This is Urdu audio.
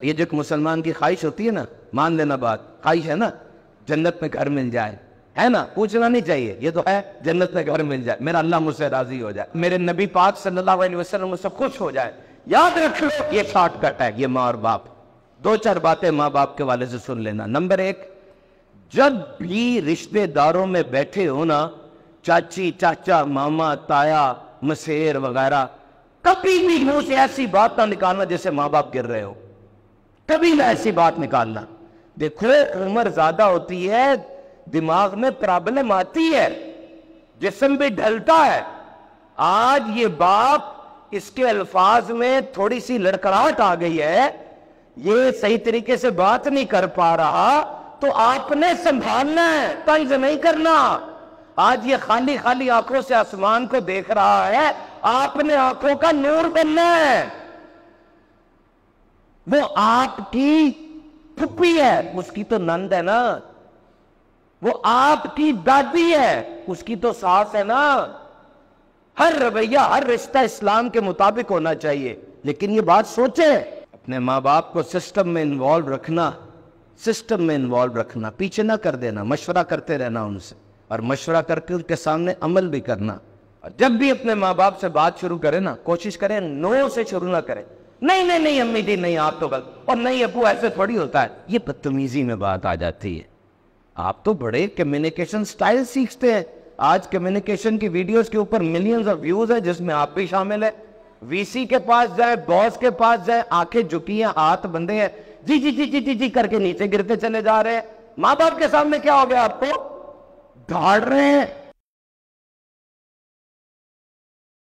یہ جو ایک مسلمان کی خواہش ہوتی ہے نا، مان لینا بات، خواہش ہے نا جنت میں گھر مل جائے، ہے نا، پوچھنا نہیں چاہیے، یہ تو ہے جنت میں گھر مل جائے، میرا اللہ مجھ سے راضی ہو جائے، میرے نبی پاک صلی اللہ علیہ وسلم مجھ سے خوش ہو جائے. یاد رکھ لو یہ شارٹ کٹ ہے، یہ ماں اور باپ. دو چار باتیں ماں باپ کے والے سے سن لینا. نمبر ایک، جب بھی رشتہ داروں میں بیٹھے ہو نا، چاچی چاچا ماما تایا مسیر وغیرہ، کبھی بھی منہ سے ایسی بات نہ نکالنا جیسے ماں باپ گر رہے ہو. کبھی نہ ایسی بات نکالنا. دیکھو عمر زیادہ ہوتی ہے، دماغ میں پرابلم آتی ہے، جسم بھی ڈھلتا ہے. آج یہ باپ اس کے الفاظ میں تھوڑی سی لڑکڑاہٹ آ گئی ہے، یہ صحیح طریقے سے بات نہیں کر پا رہا، تو آپ نے سنبھالنا ہے، طنز نہیں کرنا. آج یہ خالی خالی آنکھوں سے آسمان کو دیکھ رہا ہے، آپ نے آنکھوں کا نور بننا ہے. وہ آپ کی پھپھی ہے، اس کی تو نند ہے نا. وہ آپ کی دادی ہے، اس کی تو ساس ہے نا. ہر رویہ ہر رشتہ اسلام کے مطابق ہونا چاہیے. لیکن یہ بات سوچیں، اپنے ماں باپ کو سسٹم میں انوالو رکھنا، سسٹم میں انوالو رکھنا، پیچھے نہ کر دینا، مشورہ کرتے رہنا ان سے، اور مشورہ کر کے ان کے سامنے عمل بھی کرنا. اور جب بھی اپنے ماں باپ سے بات شروع کریں نا، کوشش کریں نو سے شروع نہ کریں. نہیں نہیں نہیں امی جی نہیں، آپ تو غلط، اور نہیں ابو ایسے تھوڑی ہوتا ہے. یہ بدتمیزی میں بات آ جاتی ہے. آپ تو بڑے کمیونیکیشن سٹائل سیکھتے ہیں. آج کمیونیکیشن کی ویڈیوز کے اوپر ملینز آف ویوز ہیں، جس میں آپ بھی شامل ہیں. وی سی کے پاس جائیں، باس کے پاس جائیں، آنکھیں جھکی ہیں، ہاتھ بندھے ہیں، جی جی جی جی جی جی کر کے نیچے گرتے چلے جا رہے ہیں. ماں باپ کے سامنے کیا ہو گیا؟ آپ کو دھاڑ رہے ہیں.